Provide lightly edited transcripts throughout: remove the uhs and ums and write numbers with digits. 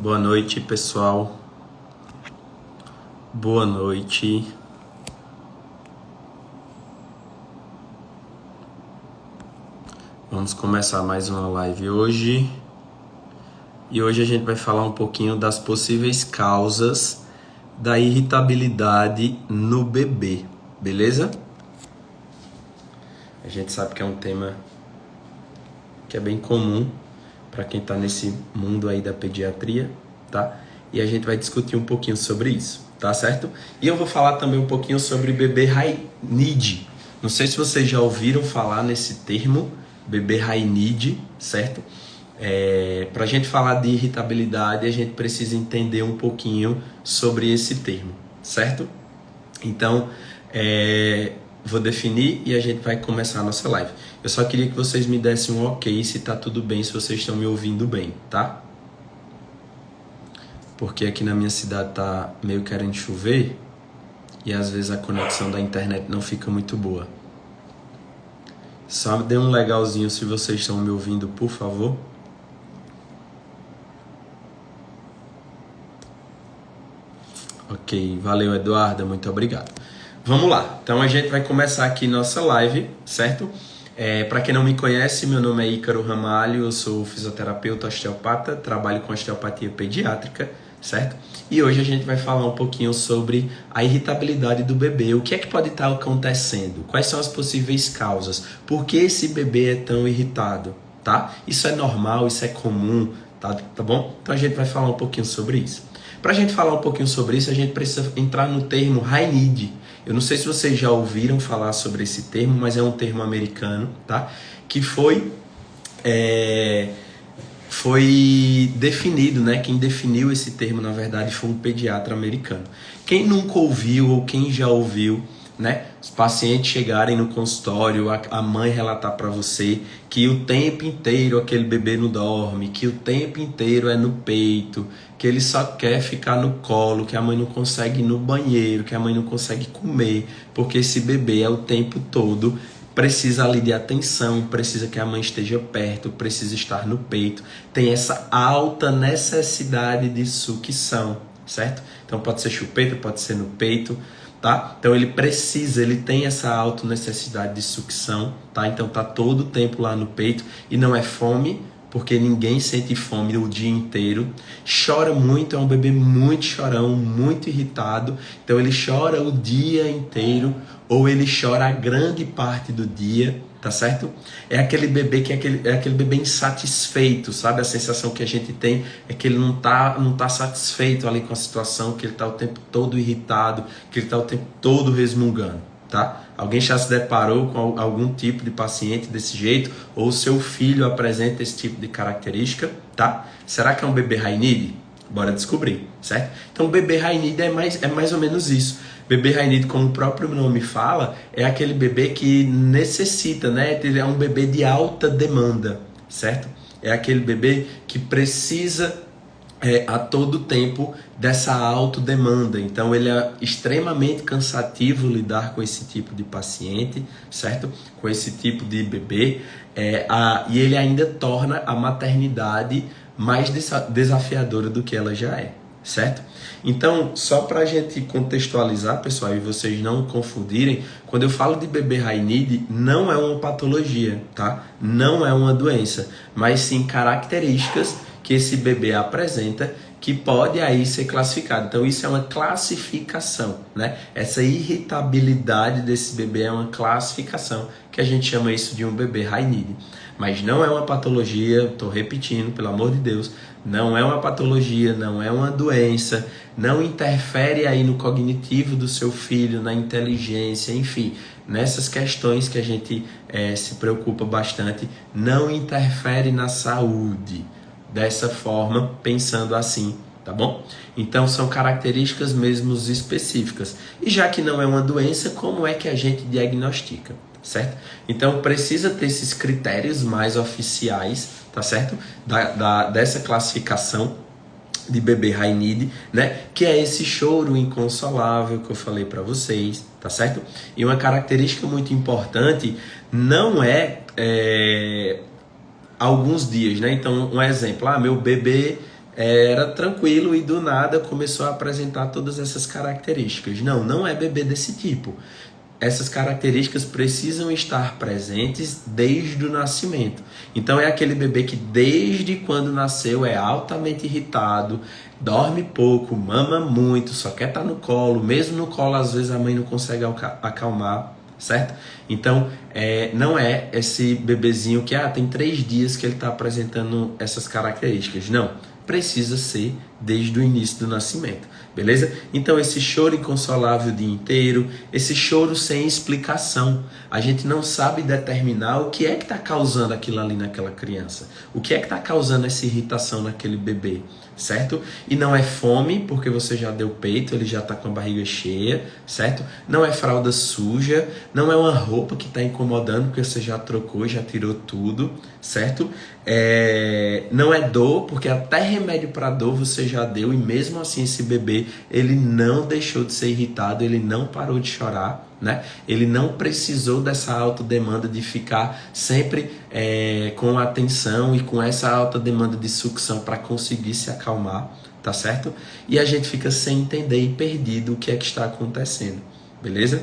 Boa noite, pessoal. Boa noite. Vamos começar mais uma live hoje. E hoje a gente vai falar um pouquinho das possíveis causas da irritabilidade no bebê, beleza? A gente sabe que é um tema que é bem comum para quem está nesse mundo aí da pediatria, tá? E a gente vai discutir um pouquinho sobre isso, tá certo? E eu vou falar também um pouquinho sobre bebê high need. Não sei se vocês já ouviram falar nesse termo, bebê high need, certo? Para a gente falar de irritabilidade, a gente precisa entender um pouquinho sobre esse termo, certo? Então, vou definir e a gente vai começar a nossa live. Eu só queria que vocês me dessem um ok se tá tudo bem, se vocês estão me ouvindo bem, tá? Porque aqui na minha cidade tá meio querendo chover e às vezes a conexão da internet não fica muito boa. Só dê um legalzinho se vocês estão me ouvindo, por favor. Ok, valeu, Eduarda, muito obrigado. Vamos lá, então a gente vai começar aqui nossa live, certo? Para quem não me conhece, meu nome é Ícaro Ramalho, eu sou fisioterapeuta osteopata, trabalho com osteopatia pediátrica, certo? E hoje a gente vai falar um pouquinho sobre a irritabilidade do bebê, o que é que pode estar acontecendo, quais são as possíveis causas, por que esse bebê é tão irritado, tá? Isso é normal, isso é comum, tá bom? Então a gente vai falar um pouquinho sobre isso. Para a gente falar um pouquinho sobre isso, a gente precisa entrar no termo high need. Eu não sei se vocês já ouviram falar sobre esse termo, mas é um termo americano, tá? Que foi definido, né? Quem definiu esse termo, na verdade, foi um pediatra americano. Quem nunca ouviu ou quem já ouviu, né? Os pacientes chegarem no consultório, a mãe relatar para você que o tempo inteiro aquele bebê não dorme, que o tempo inteiro é no peito, que ele só quer ficar no colo, que a mãe não consegue ir no banheiro, que a mãe não consegue comer, porque esse bebê é o tempo todo, precisa ali de atenção, precisa que a mãe esteja perto, precisa estar no peito, tem essa alta necessidade de sucção, certo? Então pode ser chupeta, pode ser no peito, tá? Então ele tem essa alta necessidade de sucção, tá? Então tá todo o tempo lá no peito e não é fome, porque ninguém sente fome o dia inteiro. Chora muito, é um bebê muito chorão, muito irritado. Então ele chora o dia inteiro ou ele chora a grande parte do dia, tá certo? É aquele bebê que é aquele bebê insatisfeito, sabe? A sensação que a gente tem é que ele não tá satisfeito ali com a situação, que ele tá o tempo todo irritado, que ele tá o tempo todo resmungando, tá? Alguém já se deparou com algum tipo de paciente desse jeito? Ou seu filho apresenta esse tipo de característica, tá? Será que é um bebê high need? Bora descobrir, certo? Então, o bebê high need é mais ou menos isso. Bebê high need, como o próprio nome fala, é aquele bebê que necessita, né? Ele é um bebê de alta demanda, certo? É aquele bebê que precisa a todo tempo dessa autodemanda. Então ele é extremamente cansativo lidar com esse tipo de paciente, certo? Com esse tipo de bebê, e ele ainda torna a maternidade mais desafiadora do que ela já é, certo? Então, só para a gente contextualizar, pessoal, e vocês não confundirem, quando eu falo de bebê high need, não é uma patologia, tá? Não é uma doença, mas sim características que esse bebê apresenta que pode aí ser classificado. Então isso é uma classificação, né? Essa irritabilidade desse bebê é uma classificação que a gente chama isso de um bebê high need. Mas não é uma patologia, estou repetindo, pelo amor de Deus, não é uma patologia, não é uma doença, não interfere aí no cognitivo do seu filho, na inteligência, enfim, nessas questões que a gente se preocupa bastante, não interfere na saúde. Dessa forma, pensando assim, tá bom? Então são características mesmo específicas. E já que não é uma doença, como é que a gente diagnostica, certo? Então precisa ter esses critérios mais oficiais, tá certo? Dessa classificação de bebê high need, né? Que é esse choro inconsolável que eu falei para vocês, tá certo? E uma característica muito importante não é alguns dias, né? Então, um exemplo, meu bebê era tranquilo e do nada começou a apresentar todas essas características. Não, não é bebê desse tipo. Essas características precisam estar presentes desde o nascimento. Então é aquele bebê que desde quando nasceu é altamente irritado, dorme pouco, mama muito, só quer estar no colo, mesmo no colo às vezes a mãe não consegue acalmar, certo? Então não é esse bebezinho que tem 3 dias que ele está apresentando essas características. Não, precisa ser desde o início do nascimento. Beleza? Então esse choro inconsolável o dia inteiro, esse choro sem explicação, a gente não sabe determinar o que é que está causando aquilo ali naquela criança, o que é que está causando essa irritação naquele bebê, certo? E não é fome, porque você já deu peito, ele já está com a barriga cheia, certo? Não é fralda suja, não é uma roupa que está incomodando, porque você já trocou, já tirou tudo, certo? Não é dor, porque até remédio para dor você já deu, e mesmo assim esse bebê, ele não deixou de ser irritado, ele não parou de chorar, né? Ele não precisou dessa alta demanda de ficar sempre com atenção e com essa alta demanda de sucção para conseguir se acalmar, tá certo? E a gente fica sem entender e perdido o que é que está acontecendo, beleza?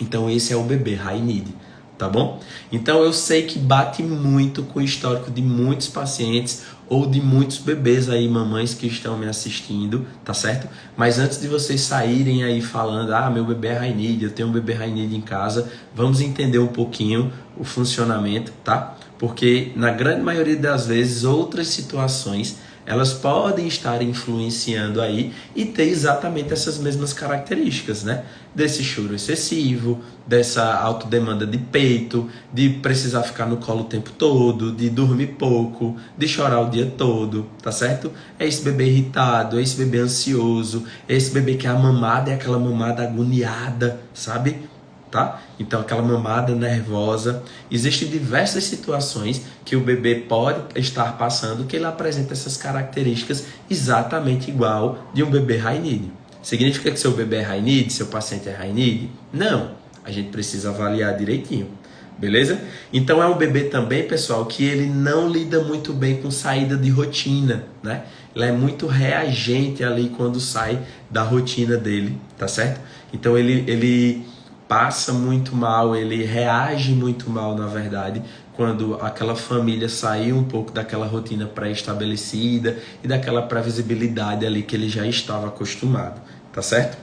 Então esse é o bebê high need, tá bom? Então eu sei que bate muito com o histórico de muitos pacientes ou de muitos bebês aí, mamães que estão me assistindo, tá certo? Mas antes de vocês saírem aí falando, meu bebê é high need, eu tenho um bebê high need em casa, vamos entender um pouquinho o funcionamento, tá? Porque na grande maioria das vezes outras situações elas podem estar influenciando aí e ter exatamente essas mesmas características, né? Desse choro excessivo, dessa autodemanda de peito, de precisar ficar no colo o tempo todo, de dormir pouco, de chorar o dia todo, tá certo? É esse bebê irritado, é esse bebê ansioso, é esse bebê que a mamada é aquela mamada agoniada, sabe? Tá? Então aquela mamada nervosa, existem diversas situações que o bebê pode estar passando que ele apresenta essas características exatamente igual de um bebê high need. Significa que seu bebê é high need, seu paciente é high need? Não, a gente precisa avaliar direitinho, beleza? Então é um bebê também, pessoal, que ele não lida muito bem com saída de rotina, né? Ele é muito reagente ali quando sai da rotina dele, tá certo? Então ele passa muito mal, ele reage muito mal, na verdade, quando aquela família saiu um pouco daquela rotina pré-estabelecida e daquela previsibilidade ali que ele já estava acostumado, tá certo?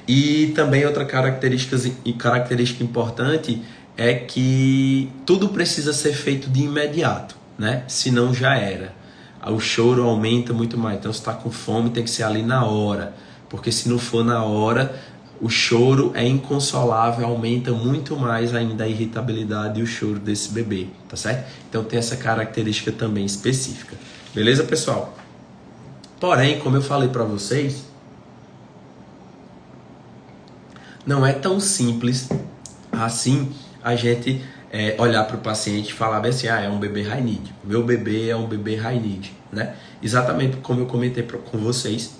E também outra característica importante é que tudo precisa ser feito de imediato, né? Senão já era. O choro aumenta muito mais, então se está com fome tem que ser ali na hora, porque se não for na hora, o choro é inconsolável, aumenta muito mais ainda a irritabilidade e o choro desse bebê, tá certo? Então tem essa característica também específica. Beleza, pessoal? Porém, como eu falei para vocês, não é tão simples assim a gente olhar para o paciente e falar bem assim, é um bebê high need, meu bebê é um bebê high need, né? Exatamente como eu comentei com vocês,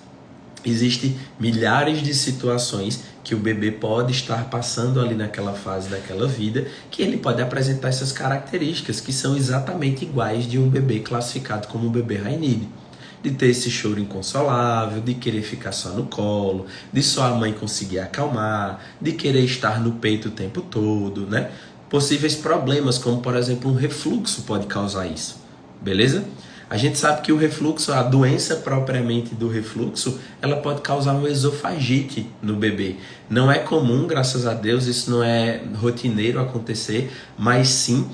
existem milhares de situações que o bebê pode estar passando ali naquela fase daquela vida, que ele pode apresentar essas características que são exatamente iguais de um bebê classificado como um bebê high need. De ter esse choro inconsolável, de querer ficar só no colo, de só a mãe conseguir acalmar, de querer estar no peito o tempo todo, né? Possíveis problemas, como por exemplo um refluxo pode causar isso, beleza? A gente sabe que o refluxo, a doença propriamente do refluxo, ela pode causar uma esofagite no bebê. Não é comum, graças a Deus, isso não é rotineiro acontecer, mas sim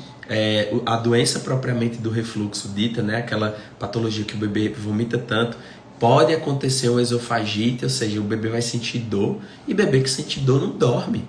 a doença propriamente do refluxo dita, né, aquela patologia que o bebê vomita tanto, pode acontecer uma esofagite, ou seja, o bebê vai sentir dor, e bebê que sente dor não dorme.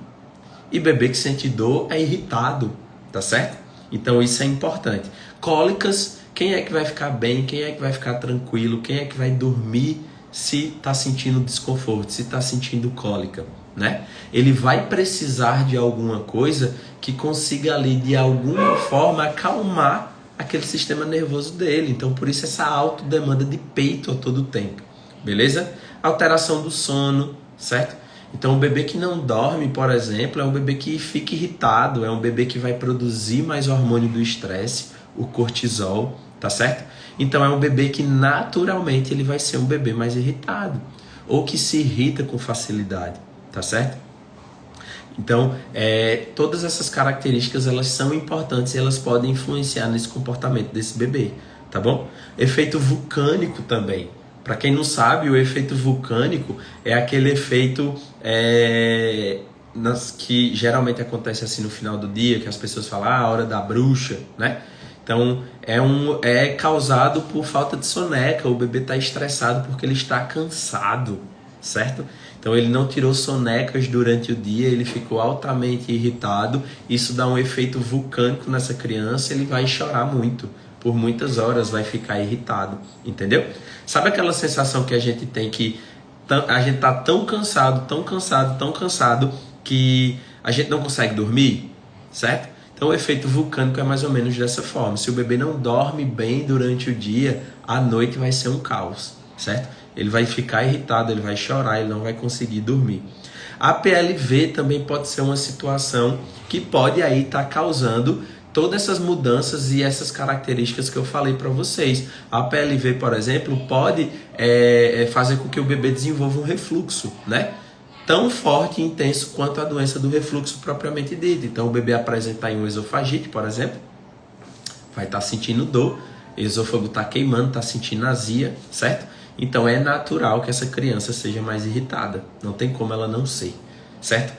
E bebê que sente dor é irritado, tá certo? Então isso é importante. Cólicas, quem é que vai ficar bem, quem é que vai ficar tranquilo, quem é que vai dormir se está sentindo desconforto, se está sentindo cólica, né? Ele vai precisar de alguma coisa que consiga ali de alguma forma acalmar aquele sistema nervoso dele. Então por isso essa alta demanda de peito a todo tempo, beleza? Alteração do sono, certo? Então, um bebê que não dorme, por exemplo, é um bebê que fica irritado, é um bebê que vai produzir mais hormônio do estresse, o cortisol, tá certo? Então é um bebê que naturalmente ele vai ser um bebê mais irritado, ou que se irrita com facilidade, tá certo? Então, todas essas características elas são importantes e elas podem influenciar nesse comportamento desse bebê, tá bom? Efeito vulcânico também. Para quem não sabe, o efeito vulcânico é aquele efeito que geralmente acontece assim no final do dia, que as pessoas falam, a hora da bruxa, né? Então, é causado por falta de soneca, o bebê está estressado porque ele está cansado, certo? Então ele não tirou sonecas durante o dia, ele ficou altamente irritado, isso dá um efeito vulcânico nessa criança, ele vai chorar muito, por muitas horas vai ficar irritado, entendeu? Sabe aquela sensação que a gente tem que a gente tá tão cansado, que a gente não consegue dormir, certo? Então o efeito vulcânico é mais ou menos dessa forma, se o bebê não dorme bem durante o dia, à noite vai ser um caos, certo? Ele vai ficar irritado, ele vai chorar, ele não vai conseguir dormir. A PLV também pode ser uma situação que pode aí estar causando todas essas mudanças e essas características que eu falei para vocês. A PLV, por exemplo, pode fazer com que o bebê desenvolva um refluxo, né? Tão forte e intenso quanto a doença do refluxo propriamente dita. Então o bebê apresentar uma esofagite, por exemplo, vai estar sentindo dor, o esôfago está queimando, está sentindo azia, certo? Então é natural que essa criança seja mais irritada, não tem como ela não ser, certo?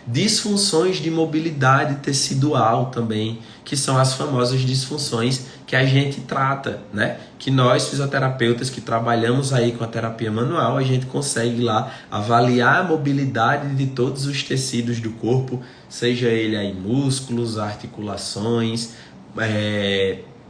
Disfunções de mobilidade tecidual também, que são as famosas disfunções que a gente trata, né? Que nós fisioterapeutas que trabalhamos aí com a terapia manual, a gente consegue lá avaliar a mobilidade de todos os tecidos do corpo, seja ele aí músculos, articulações,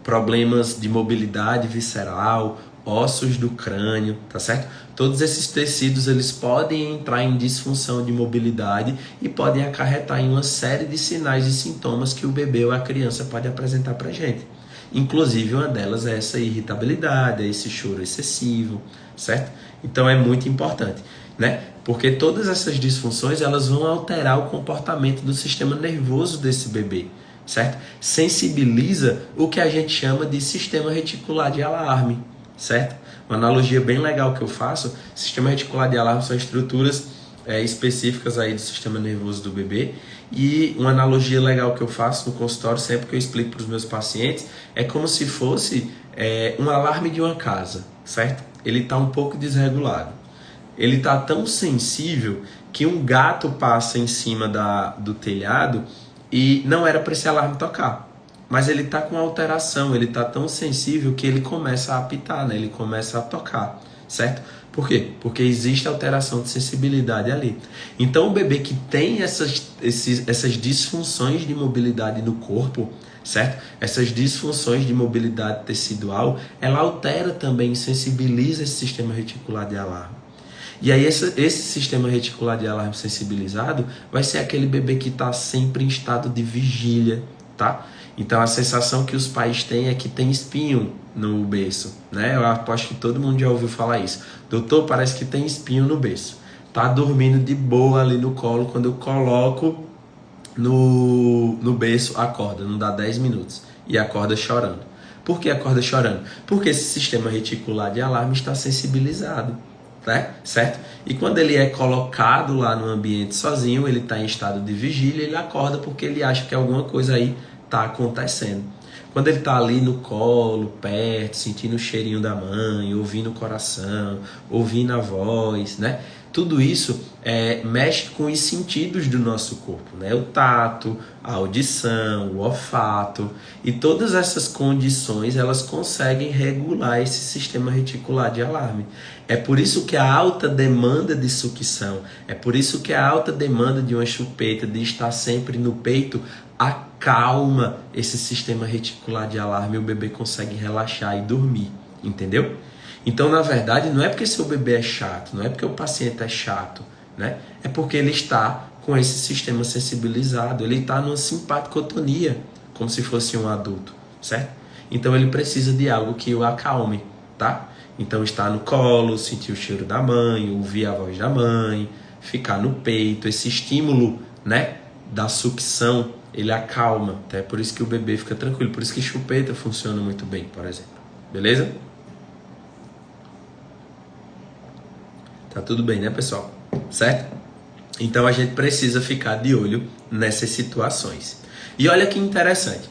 problemas de mobilidade visceral, ossos do crânio, tá certo? Todos esses tecidos eles podem entrar em disfunção de mobilidade e podem acarretar em uma série de sinais e sintomas que o bebê ou a criança pode apresentar pra gente. Inclusive uma delas é essa irritabilidade, é esse choro excessivo, certo? Então é muito importante, né? Porque todas essas disfunções elas vão alterar o comportamento do sistema nervoso desse bebê, certo? Sensibiliza o que a gente chama de sistema reticular de alarme, certo? Uma analogia bem legal que eu faço, sistema reticular de alarme são estruturas específicas aí do sistema nervoso do bebê, e uma analogia legal que eu faço no consultório, sempre que eu explico para os meus pacientes, é como se fosse um alarme de uma casa, certo? Ele está um pouco desregulado, ele está tão sensível que um gato passa em cima do telhado e não era para esse alarme tocar. Mas ele está com alteração, ele está tão sensível que ele começa a apitar, né? Ele começa a tocar, certo? Por quê? Porque existe alteração de sensibilidade ali. Então o bebê que tem essas disfunções de mobilidade no corpo, certo? Essas disfunções de mobilidade tecidual, ela altera também, sensibiliza esse sistema reticular de alarme. E aí esse sistema reticular de alarme sensibilizado vai ser aquele bebê que está sempre em estado de vigília, tá? Então a sensação que os pais têm é que tem espinho no berço, né? Eu aposto que todo mundo já ouviu falar isso. Doutor, parece que tem espinho no berço. Tá dormindo de boa ali no colo, quando eu coloco no berço, acorda, não dá 10 minutos e acorda chorando. Por que acorda chorando? Porque esse sistema reticular de alarme está sensibilizado, né? Certo? E quando ele é colocado lá no ambiente sozinho, ele está em estado de vigília, ele acorda porque ele acha que alguma coisa aí está acontecendo. Quando ele está ali no colo, perto, sentindo o cheirinho da mãe, ouvindo o coração, ouvindo a voz, né? Tudo isso mexe com os sentidos do nosso corpo, né? O tato, a audição, o olfato, e todas essas condições elas conseguem regular esse sistema reticular de alarme. É por isso que a alta demanda de sucção, é por isso que a alta demanda de uma chupeta, de estar sempre no peito, acalma esse sistema reticular de alarme e o bebê consegue relaxar e dormir, entendeu? Então, na verdade, não é porque seu bebê é chato, não é porque o paciente é chato, né? É porque ele está com esse sistema sensibilizado, ele está numa simpaticotonia, como se fosse um adulto, certo? Então, ele precisa de algo que o acalme, tá? Então, estar no colo, sentir o cheiro da mãe, ouvir a voz da mãe, ficar no peito, esse estímulo, né, da sucção, ele acalma, tá? É por isso que o bebê fica tranquilo, por isso que chupeta funciona muito bem, por exemplo. Beleza? Tá tudo bem, né, pessoal? Certo? Então a gente precisa ficar de olho nessas situações. E olha que interessante,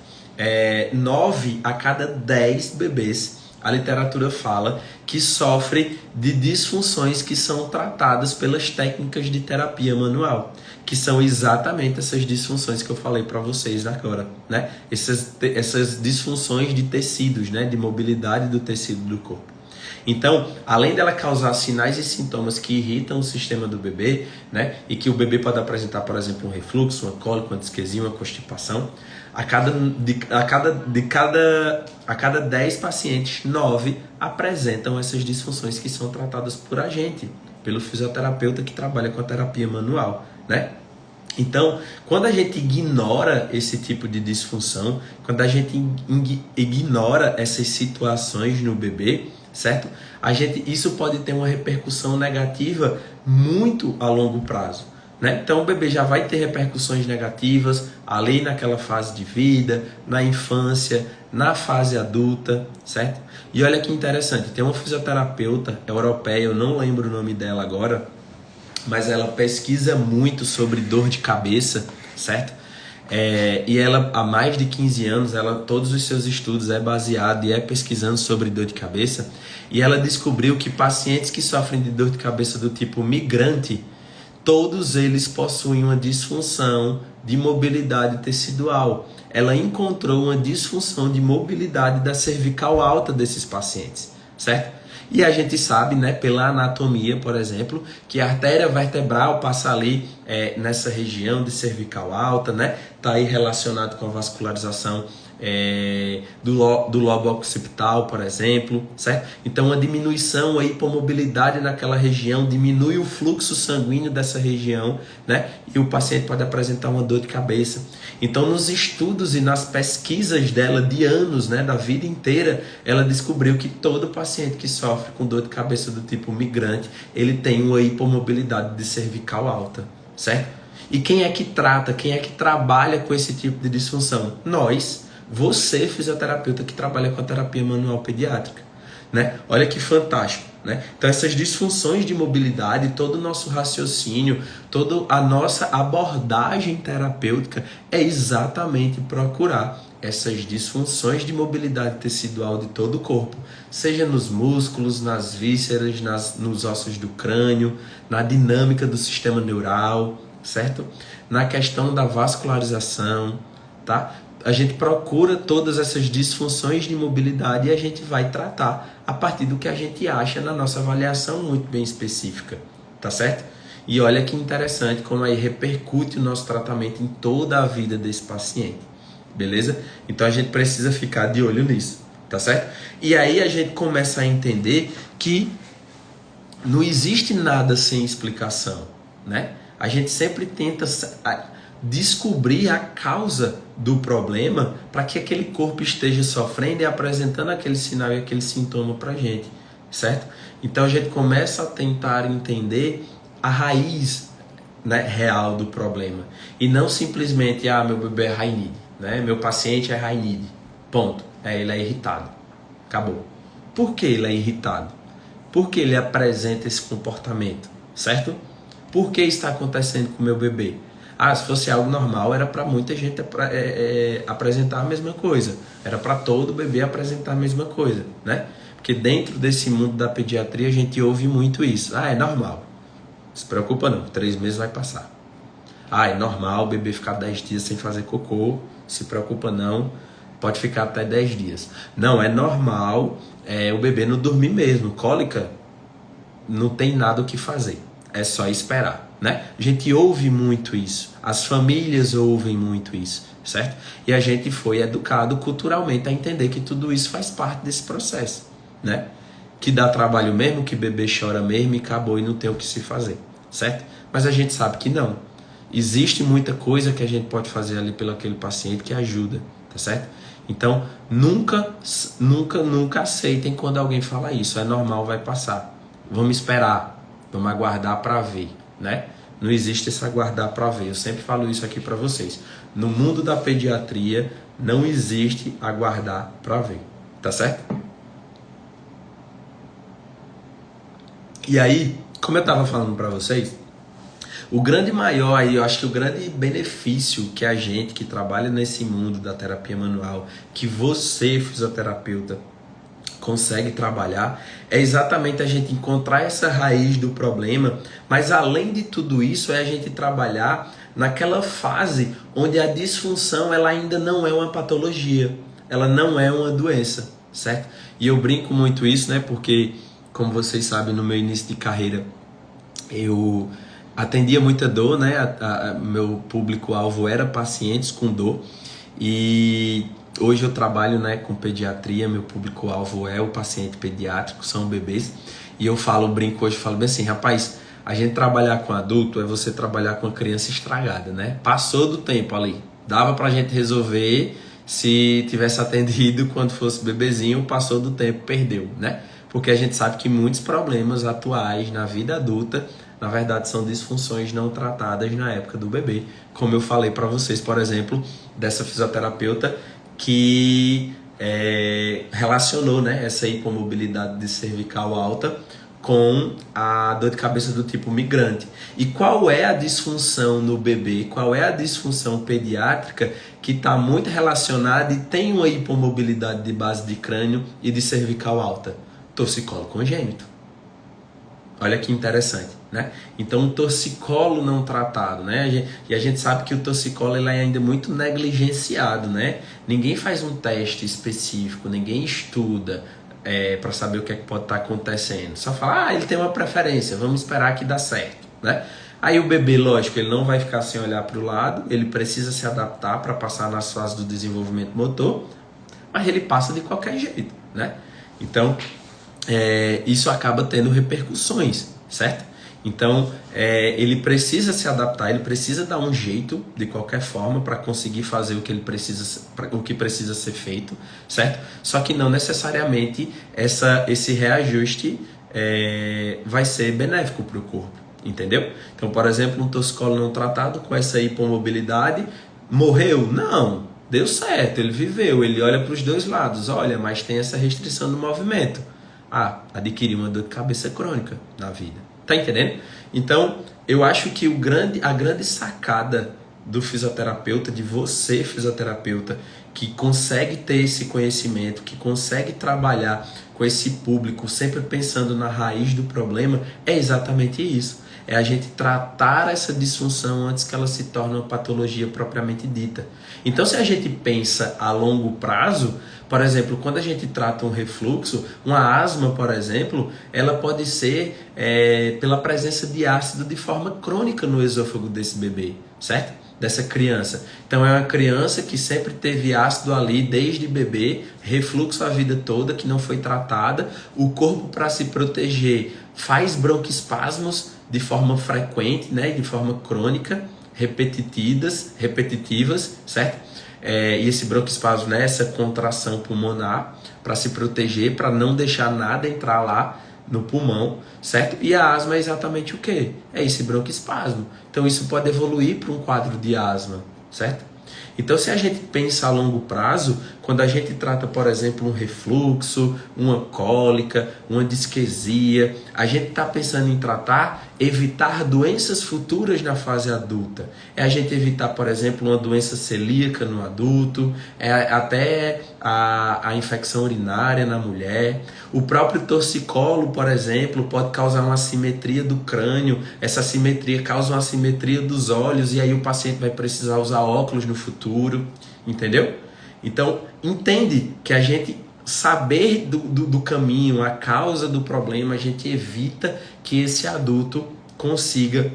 9 a cada 10 bebês, a literatura fala que sofre de disfunções que são tratadas pelas técnicas de terapia manual, que são exatamente essas disfunções que eu falei para vocês agora, né? Essas disfunções de tecidos, né? De mobilidade do tecido do corpo. Então, além dela causar sinais e sintomas que irritam o sistema do bebê, né, e que o bebê pode apresentar, por exemplo, um refluxo, uma cólica, uma disquesia, uma constipação, a cada 10 pacientes, 9 apresentam essas disfunções que são tratadas por a gente, pelo fisioterapeuta que trabalha com a terapia manual, né? Então, quando a gente ignora esse tipo de disfunção, quando a gente ignora essas situações no bebê, certo? Isso pode ter uma repercussão negativa muito a longo prazo, né? Então o bebê já vai ter repercussões negativas ali naquela fase de vida, na infância, na fase adulta, certo? E olha que interessante, tem uma fisioterapeuta europeia, eu não lembro o nome dela agora, mas ela pesquisa muito sobre dor de cabeça, certo? E ela, há mais de 15 anos, todos os seus estudos é baseado e é pesquisando sobre dor de cabeça, e ela descobriu que pacientes que sofrem de dor de cabeça do tipo migrante, todos eles possuem uma disfunção de mobilidade tecidual. Ela encontrou uma disfunção de mobilidade da cervical alta desses pacientes, certo? E a gente sabe, né, pela anatomia, por exemplo, que a artéria vertebral passa ali nessa região de cervical alta, né? Está aí relacionado com a vascularização do lobo occipital, por exemplo, certo? Então, a diminuição, a hipomobilidade naquela região diminui o fluxo sanguíneo dessa região, né? E o paciente pode apresentar uma dor de cabeça. Então, nos estudos e nas pesquisas dela de anos, né, da vida inteira, ela descobriu que todo paciente que sofre com dor de cabeça do tipo migrante, ele tem uma hipomobilidade de cervical alta, certo? E quem é que trata, quem é que trabalha com esse tipo de disfunção? Nós, você, fisioterapeuta que trabalha com a terapia manual pediátrica, né? Olha que fantástico, né? Então essas disfunções de mobilidade, todo o nosso raciocínio, toda a nossa abordagem terapêutica é exatamente procurar essas disfunções de mobilidade tecidual de todo o corpo, seja nos músculos, nas vísceras, nos ossos do crânio, na dinâmica do sistema neural, certo? Na questão da vascularização, tá? A gente procura todas essas disfunções de mobilidade e a gente vai tratar a partir do que a gente acha na nossa avaliação muito bem específica, tá certo? E olha que interessante como aí repercute o nosso tratamento em toda a vida desse paciente, beleza? Então a gente precisa ficar de olho nisso, tá certo? E aí a gente começa a entender que não existe nada sem explicação, né? A gente sempre tenta descobrir a causa do problema para que aquele corpo esteja sofrendo e apresentando aquele sinal e aquele sintoma para a gente, certo? Então a gente começa a tentar entender a raiz, né, real do problema e não simplesmente, meu bebê é high need, né? Meu paciente é high need, ponto, ele é irritado, acabou. Por que ele é irritado? Por que ele apresenta esse comportamento, certo? Por que está acontecendo com o meu bebê? Se fosse algo normal, era para muita gente apresentar a mesma coisa. Era para todo bebê apresentar a mesma coisa, né? Porque dentro desse mundo da pediatria a gente ouve muito isso. É normal. Não se preocupa não, 3 meses vai passar. É normal o bebê ficar 10 dias sem fazer cocô. Se preocupa não, pode ficar até 10 dias. Não, é normal o bebê não dormir mesmo. Cólica, não tem nada o que fazer. É só esperar, né? A gente ouve muito isso, as famílias ouvem muito isso, certo? E a gente foi educado culturalmente a entender que tudo isso faz parte desse processo, né? Que dá trabalho mesmo, que bebê chora mesmo e acabou e não tem o que se fazer, certo? Mas a gente sabe que não. Existe muita coisa que a gente pode fazer ali pelo aquele paciente que ajuda, tá certo? Então, nunca aceitem quando alguém fala isso, é normal, vai passar. Vamos esperar. Vamos aguardar para ver, né? Não existe esse aguardar para ver. Eu sempre falo isso aqui para vocês. No mundo da pediatria, não existe aguardar para ver. Tá certo? E aí, como eu estava falando para vocês, o grande maior aí, eu acho que o grande benefício que a gente que trabalha nesse mundo da terapia manual, que você, fisioterapeuta, consegue trabalhar, é exatamente a gente encontrar essa raiz do problema, mas além de tudo isso, é a gente trabalhar naquela fase onde a disfunção ela ainda não é uma patologia, ela não é uma doença, certo? E eu brinco muito isso, né? Porque, como vocês sabem, no meu início de carreira, eu atendia muita dor, né? Meu público-alvo era pacientes com dor e hoje eu trabalho, né, com pediatria, meu público-alvo é o paciente pediátrico, são bebês. E eu brinco hoje, falo bem assim, rapaz, a gente trabalhar com adulto é você trabalhar com a criança estragada, né? Passou do tempo ali, dava pra gente resolver se tivesse atendido quando fosse bebezinho, passou do tempo, perdeu, né? Porque a gente sabe que muitos problemas atuais na vida adulta, na verdade, são disfunções não tratadas na época do bebê. Como eu falei para vocês, por exemplo, dessa fisioterapeuta que relacionou, né, essa hipomobilidade de cervical alta com a dor de cabeça do tipo migrante. E qual é a disfunção no bebê? Qual é a disfunção pediátrica que está muito relacionada e tem uma hipomobilidade de base de crânio e de cervical alta? Torcicolo congênito. Olha que interessante, né? Então, um torcicolo não tratado, né? E a gente sabe que o torcicolo ele é ainda muito negligenciado, né? Ninguém faz um teste específico, ninguém estuda para saber o que é que pode estar acontecendo. Só fala, ele tem uma preferência, vamos esperar que dá certo, né? Aí o bebê, lógico, ele não vai ficar sem olhar para o lado, ele precisa se adaptar para passar nas fases do desenvolvimento motor, mas ele passa de qualquer jeito, né? Então, isso acaba tendo repercussões, certo? Então, ele precisa se adaptar, ele precisa dar um jeito, de qualquer forma, para conseguir fazer o que precisa ser feito, certo? Só que não necessariamente esse reajuste vai ser benéfico para o corpo, entendeu? Então, por exemplo, um torcicolo não tratado com essa hipomobilidade, morreu? Não, deu certo, ele viveu, ele olha para os dois lados, olha, mas tem essa restrição do movimento. Adquirir uma dor de cabeça crônica na vida. Tá entendendo? Então, eu acho que a grande sacada do fisioterapeuta, de você, fisioterapeuta, que consegue ter esse conhecimento, que consegue trabalhar com esse público, sempre pensando na raiz do problema, é exatamente isso. É a gente tratar essa disfunção antes que ela se torne uma patologia propriamente dita. Então, se a gente pensa a longo prazo, por exemplo, quando a gente trata um refluxo, uma asma, por exemplo, ela pode ser pela presença de ácido de forma crônica no esôfago desse bebê, certo? Dessa criança. Então é uma criança que sempre teve ácido ali desde bebê, refluxo a vida toda, que não foi tratada. O corpo, para se proteger, faz broncoespasmos de forma frequente, né? De forma crônica, repetitivas, certo? E esse broncoespasmo, né? Essa contração pulmonar para se proteger, para não deixar nada entrar lá no pulmão, certo? E a asma é exatamente o quê? É esse broncoespasmo. Então isso pode evoluir para um quadro de asma, certo? Então, se a gente pensa a longo prazo, quando a gente trata, por exemplo, um refluxo, uma cólica, uma disquesia, a gente está pensando em evitar doenças futuras na fase adulta. É a gente evitar, por exemplo, uma doença celíaca no adulto, até a infecção urinária na mulher. O próprio torcicolo, por exemplo, pode causar uma assimetria do crânio. Essa assimetria causa uma assimetria dos olhos e aí o paciente vai precisar usar óculos no futuro, entendeu? Então, entende que a gente saber do caminho, a causa do problema, a gente evita que esse adulto consiga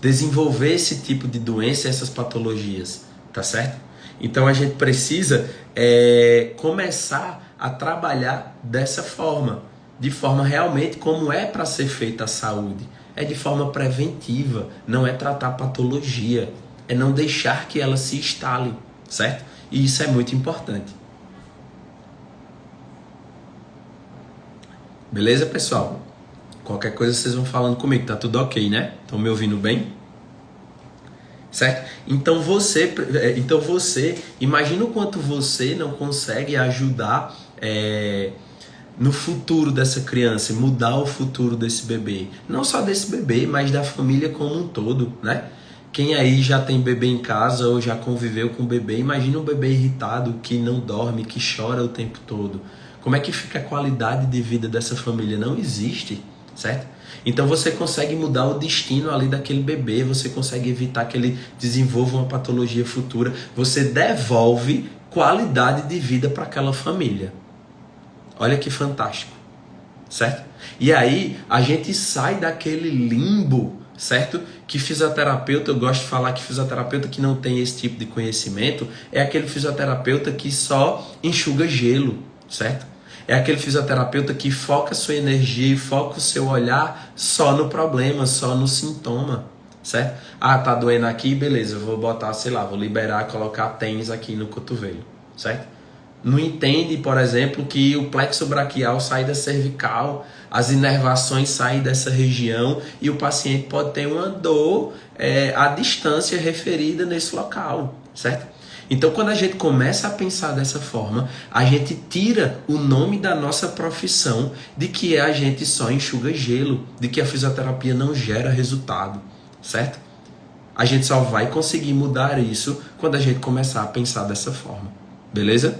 desenvolver esse tipo de doença, essas patologias, tá certo? Então a gente precisa começar a trabalhar dessa forma, de forma realmente como é para ser feita a saúde. É de forma preventiva, não é tratar patologia, é não deixar que ela se instale, certo? E isso é muito importante. Beleza, pessoal? Qualquer coisa vocês vão falando comigo, tá tudo ok, né? Estão me ouvindo bem? Certo? Então você, imagina o quanto você não consegue ajudar no futuro dessa criança, mudar o futuro desse bebê. Não só desse bebê, mas da família como um todo, né? Quem aí já tem bebê em casa ou já conviveu com bebê, imagina um bebê irritado que não dorme, que chora o tempo todo. Como é que fica a qualidade de vida dessa família? Não existe, certo? Então você consegue mudar o destino ali daquele bebê, você consegue evitar que ele desenvolva uma patologia futura, você devolve qualidade de vida para aquela família. Olha que fantástico, certo? E aí a gente sai daquele limbo, certo? Que fisioterapeuta, eu gosto de falar que fisioterapeuta que não tem esse tipo de conhecimento é aquele fisioterapeuta que só enxuga gelo, certo? É aquele fisioterapeuta que foca a sua energia e foca o seu olhar só no problema, só no sintoma, certo? Ah, tá doendo aqui, beleza, eu vou botar, sei lá, vou liberar, colocar tênis aqui no cotovelo, certo? Não entende, por exemplo, que o plexo braquial sai da cervical, as inervações saem dessa região e o paciente pode ter uma dor à distância referida nesse local, certo? Então, quando a gente começa a pensar dessa forma, a gente tira o nome da nossa profissão de que a gente só enxuga gelo, de que a fisioterapia não gera resultado, certo? A gente só vai conseguir mudar isso quando a gente começar a pensar dessa forma, beleza?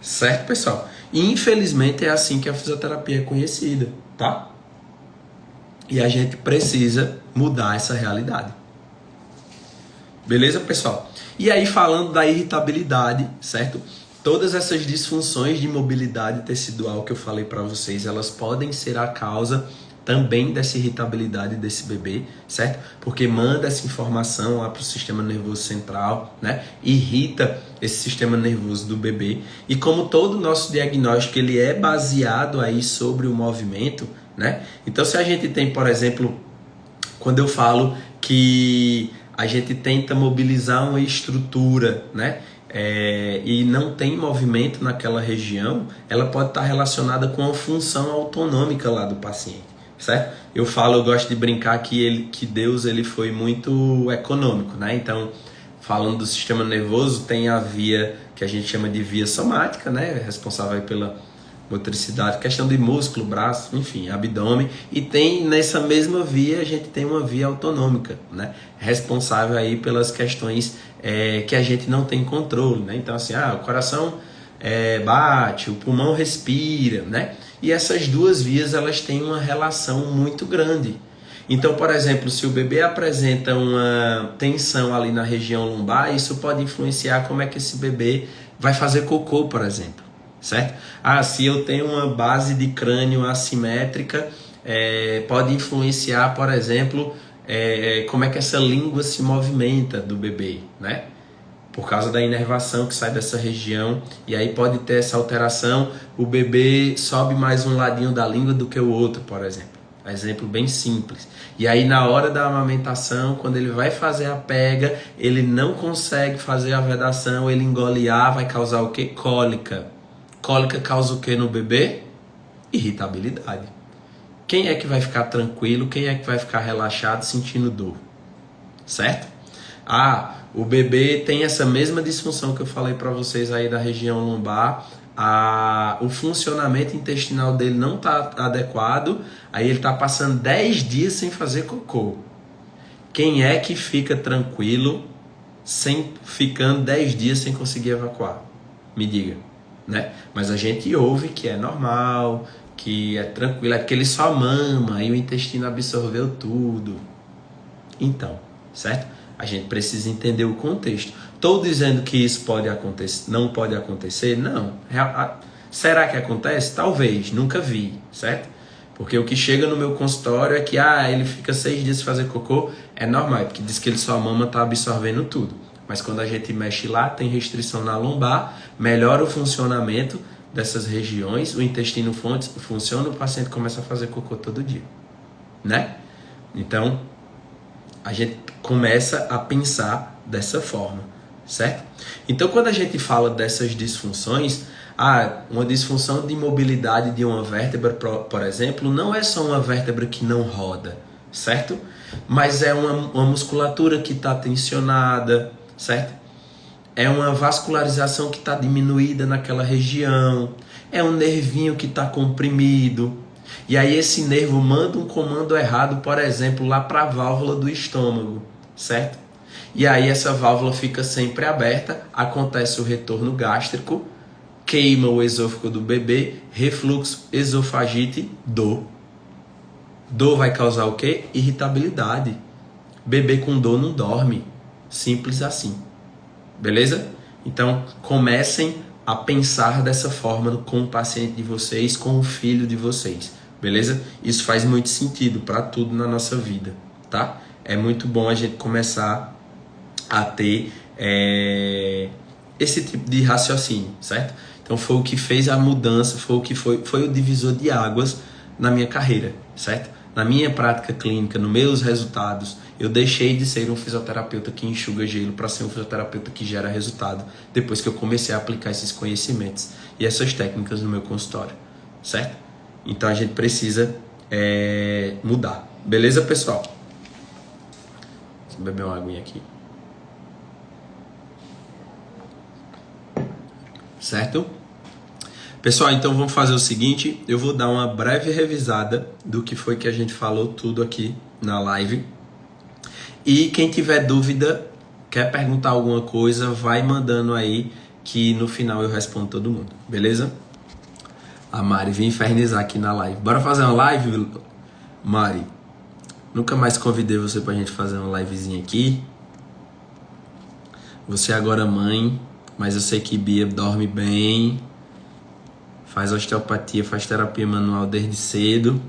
Certo, pessoal? E infelizmente é assim que a fisioterapia é conhecida, tá? E a gente precisa mudar essa realidade. Beleza, pessoal? E aí, falando da irritabilidade, certo? Todas essas disfunções de mobilidade tecidual que eu falei para vocês, elas podem ser a causa também dessa irritabilidade desse bebê, certo? Porque manda essa informação lá para o sistema nervoso central, né? Irrita esse sistema nervoso do bebê. E como todo o nosso diagnóstico ele é baseado aí sobre o movimento, né? Então, se a gente tem, por exemplo, quando eu falo que a gente tenta mobilizar uma estrutura, né? E não tem movimento naquela região, ela pode estar relacionada com a função autonômica lá do paciente, certo? Eu gosto de brincar que Deus ele foi muito econômico, né? Então, falando do sistema nervoso, tem a via que a gente chama de via somática, né? Responsável pela motricidade, questão de músculo, braço, enfim, abdômen, e tem nessa mesma via a gente tem uma via autonômica, né? Responsável aí pelas questões que a gente não tem controle, né? Então assim, o coração bate, o pulmão respira, né? E essas duas vias elas têm uma relação muito grande. Então, por exemplo, se o bebê apresenta uma tensão ali na região lombar, isso pode influenciar como é que esse bebê vai fazer cocô, por exemplo. Certo? Se eu tenho uma base de crânio assimétrica, pode influenciar, por exemplo, como é que essa língua se movimenta do bebê, né? Por causa da inervação que sai dessa região, e aí pode ter essa alteração, o bebê sobe mais um ladinho da língua do que o outro, por exemplo. Exemplo bem simples. E aí na hora da amamentação, quando ele vai fazer a pega, ele não consegue fazer a vedação, ele engole ar, vai causar o quê? Cólica. Cólica causa o que no bebê? Irritabilidade. Quem é que vai ficar tranquilo? Quem é que vai ficar relaxado sentindo dor? Certo? O bebê tem essa mesma disfunção que eu falei para vocês aí da região lombar. O funcionamento intestinal dele não está adequado. Aí ele está passando 10 dias sem fazer cocô. Quem é que fica tranquilo ficando 10 dias sem conseguir evacuar? Me diga. Né? Mas a gente ouve que é normal, que é tranquilo, é porque ele só mama e o intestino absorveu tudo. Então, certo? A gente precisa entender o contexto. Estou dizendo que isso pode acontecer, não pode acontecer? Não. Será que acontece? Talvez, nunca vi, certo? Porque o que chega no meu consultório é que ele fica 6 dias sem fazer cocô, é normal, porque diz que ele só mama, está absorvendo tudo. Mas quando a gente mexe lá, tem restrição na lombar, melhora o funcionamento dessas regiões, o intestino funciona, o paciente começa a fazer cocô todo dia, né? Então, a gente começa a pensar dessa forma, certo? Então, quando a gente fala dessas disfunções, uma disfunção de mobilidade de uma vértebra, por exemplo, não é só uma vértebra que não roda, certo? Mas é uma musculatura que está tensionada, certo? é uma vascularização que está diminuída naquela região, é um nervinho que está comprimido. E aí esse nervo manda um comando errado, por exemplo, lá para a válvula do estômago, certo? E aí essa válvula fica sempre aberta, acontece o retorno gástrico, queima o esôfago do bebê, refluxo, esofagite, dor. Dor vai causar o quê? Irritabilidade. Bebê com dor não dorme. Simples assim. Beleza? Então, comecem a pensar dessa forma com o paciente de vocês, com o filho de vocês. Beleza? Isso faz muito sentido para tudo na nossa vida, tá? É muito bom a gente começar a ter esse tipo de raciocínio, certo? Então, foi o que fez a mudança, foi o divisor de águas na minha carreira, certo? Na minha prática clínica, nos meus resultados, eu deixei de ser um fisioterapeuta que enxuga gelo para ser um fisioterapeuta que gera resultado, depois que eu comecei a aplicar esses conhecimentos e essas técnicas no meu consultório, certo? Então a gente precisa mudar. Beleza, pessoal? Deixa eu beber uma aguinha aqui. Certo? Pessoal, então vamos fazer o seguinte, eu vou dar uma breve revisada do que foi que a gente falou tudo aqui na live. E quem tiver dúvida, quer perguntar alguma coisa, vai mandando aí que no final eu respondo todo mundo, beleza? A Mari vem infernizar aqui na live. Bora fazer uma live, Mari? Nunca mais convidei você pra gente fazer uma livezinha aqui. Você agora mãe, mas eu sei que Bia dorme bem. Faz osteopatia, faz terapia manual desde cedo.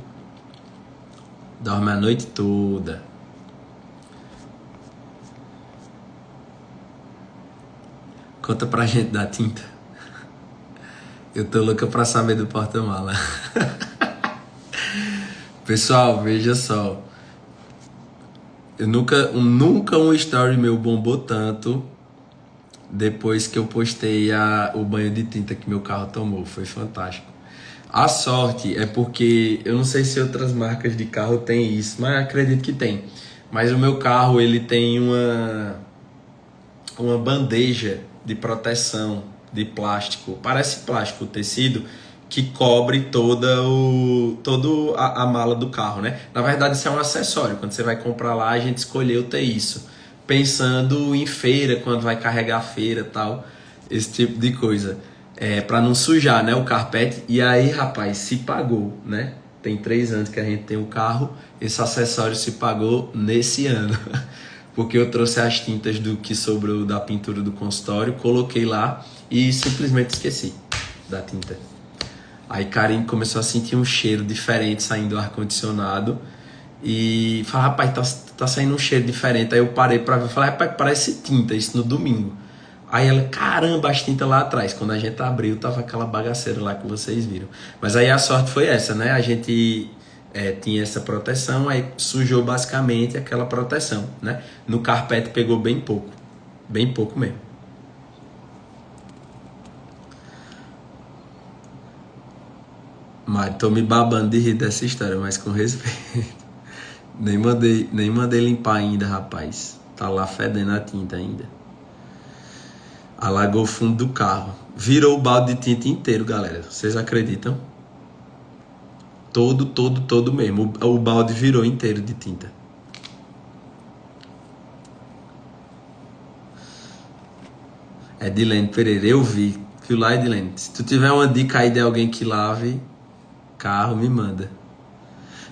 Dorme a noite toda. Conta pra gente da tinta. Eu tô louca pra saber do porta-mala. Pessoal, veja só. Eu nunca um story meu bombou tanto depois que eu postei o banho de tinta que meu carro tomou. Foi fantástico. A sorte é porque, eu não sei se outras marcas de carro tem isso, mas acredito que tem. Mas o meu carro, ele tem uma bandeja de proteção de plástico. Parece plástico, o tecido, que cobre toda a mala do carro, né? Na verdade, isso é um acessório. Quando você vai comprar lá, a gente escolheu ter isso. Pensando em feira, quando vai carregar a feira e tal, esse tipo de coisa. Para não sujar, né, o carpete. E aí, rapaz, se pagou, né? Tem 3 anos que a gente tem o carro, esse acessório se pagou nesse ano. Porque eu trouxe as tintas do que sobrou da pintura do consultório, coloquei lá e simplesmente esqueci da tinta. Aí Karim começou a sentir um cheiro diferente saindo do ar-condicionado e falou, rapaz, tá saindo um cheiro diferente. Aí eu parei pra ver, falei, rapaz, parece tinta, isso no domingo. Aí ela, caramba, as tintas lá atrás. Quando a gente abriu, tava aquela bagaceira lá que vocês viram. Mas aí a sorte foi essa, né? A gente tinha essa proteção, aí sujou basicamente aquela proteção, né? No carpete pegou bem pouco mesmo. Mas tô me babando de rir dessa história, mas com respeito. Nem mandei limpar ainda, rapaz. Tá lá fedendo a tinta ainda. Alagou o fundo do carro. Virou o balde de tinta inteiro, galera. Vocês acreditam? Todo mesmo. O balde virou inteiro de tinta. Edilene Pereira, eu vi. Viu lá, Edilene? Se tu tiver uma dica aí de alguém que lave carro, me manda.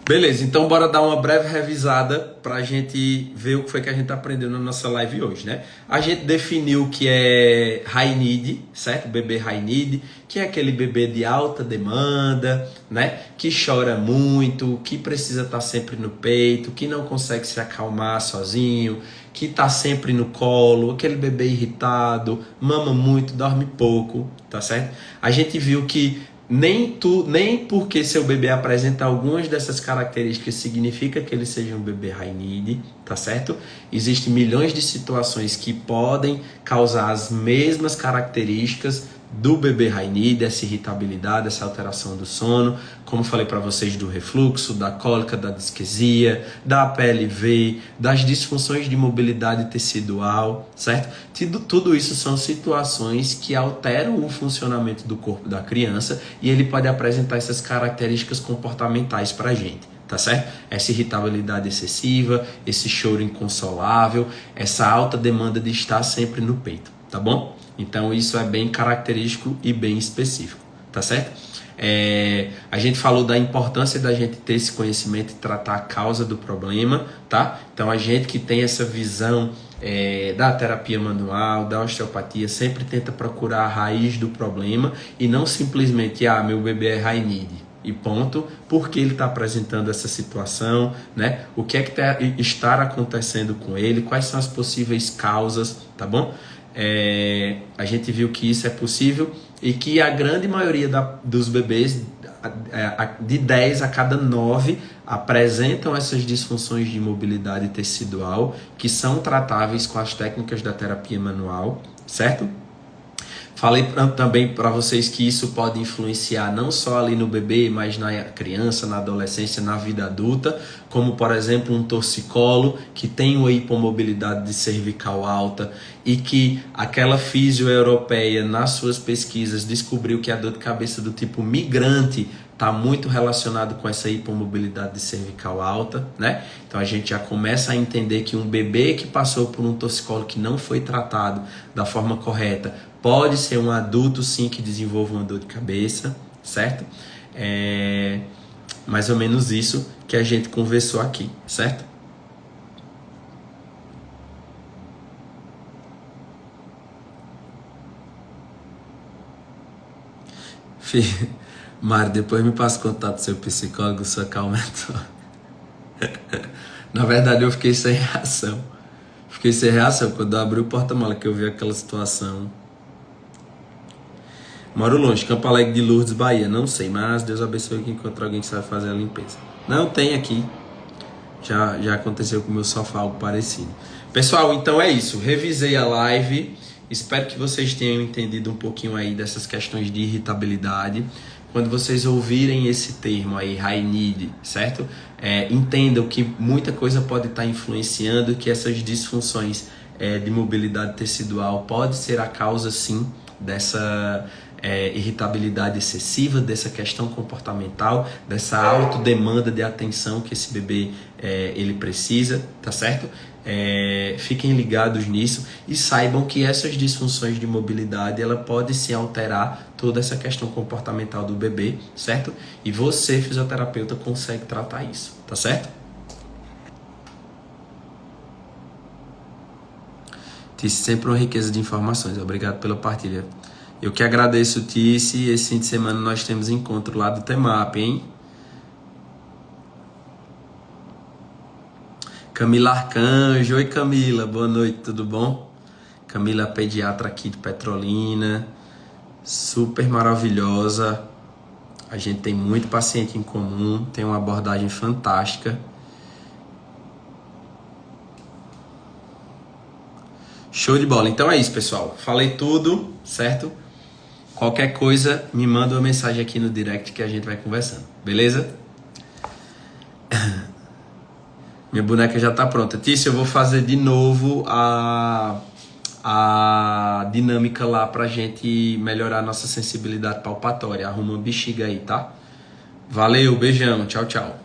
Beleza, então bora dar uma breve revisada pra gente ver o que foi que a gente aprendeu na nossa live hoje, né? A gente definiu que é high need, certo? Bebê high need, que é aquele bebê de alta demanda, né? Que chora muito, que precisa estar sempre no peito, que não consegue se acalmar sozinho, que tá sempre no colo, aquele bebê irritado, mama muito, dorme pouco, tá certo? A gente viu que nem porque seu bebê apresenta algumas dessas características significa que ele seja um bebê high need, tá certo? Existem milhões de situações que podem causar as mesmas características do bebê high need, essa irritabilidade, essa alteração do sono, como falei para vocês, do refluxo, da cólica, da disquesia, da PLV, das disfunções de mobilidade tecidual, certo? Tudo isso são situações que alteram o funcionamento do corpo da criança e ele pode apresentar essas características comportamentais para a gente. Tá certo? Essa irritabilidade excessiva, esse choro inconsolável, essa alta demanda de estar sempre no peito, tá bom? Então isso é bem característico e bem específico, tá certo? A gente falou da importância da gente ter esse conhecimento e tratar a causa do problema, tá? Então a gente que tem essa visão da terapia manual, da osteopatia, sempre tenta procurar a raiz do problema e não simplesmente, meu bebê é high need. E ponto, porque ele está apresentando essa situação, né? O que é que está acontecendo com ele, quais são as possíveis causas, tá bom? A gente viu que isso é possível e que a grande maioria dos bebês, de 10 a cada 9, apresentam essas disfunções de mobilidade tecidual que são tratáveis com as técnicas da terapia manual, certo? Falei também para vocês que isso pode influenciar não só ali no bebê, mas na criança, na adolescência, na vida adulta, como por exemplo um torcicolo que tem uma hipomobilidade de cervical alta e que aquela físio europeia nas suas pesquisas descobriu que a dor de cabeça do tipo migrante está muito relacionado com essa hipomobilidade de cervical alta, né? Então a gente já começa a entender que um bebê que passou por um torcicolo que não foi tratado da forma correta pode ser um adulto sim que desenvolva uma dor de cabeça, certo? Mais ou menos isso que a gente conversou aqui, certo? Mário, depois me passa o contato do seu psicólogo, sua calma. Na verdade eu fiquei sem reação. Quando eu abri o porta-mala que eu vi aquela situação. Moro longe, Campo Alegre de Lourdes, Bahia. Não sei, mas Deus abençoe que encontre alguém que sabe fazer a limpeza. Não, tem aqui. Já aconteceu com o meu sofá algo parecido. Pessoal, então é isso. Revisei a live. Espero que vocês tenham entendido um pouquinho aí dessas questões de irritabilidade. Quando vocês ouvirem esse termo aí, high need, certo? Entendam que muita coisa pode estar influenciando, que essas disfunções de mobilidade tecidual pode ser a causa, sim, dessa irritabilidade excessiva, dessa questão comportamental, dessa autodemanda de atenção que esse bebê ele precisa, tá certo? Fiquem ligados nisso e saibam que essas disfunções de mobilidade ela pode se alterar toda essa questão comportamental do bebê, certo? E você, fisioterapeuta, consegue tratar isso, tá certo? Tice, sempre uma riqueza de informações. Obrigado pela partilha. Eu que agradeço, Tice. Esse fim de semana nós temos encontro lá do TEMAP, hein? Camila Arcanjo. Oi, Camila. Boa noite, tudo bom? Camila, pediatra aqui de Petrolina. Super maravilhosa. A gente tem muito paciente em comum. Tem uma abordagem fantástica. Show de bola. Então é isso, pessoal. Falei tudo, certo? Qualquer coisa, me manda uma mensagem aqui no direct que a gente vai conversando. Beleza? Minha boneca já tá pronta. Tícia, eu vou fazer de novo a dinâmica lá pra gente melhorar a nossa sensibilidade palpatória. Arruma uma bexiga aí, tá? Valeu, beijão. Tchau, tchau.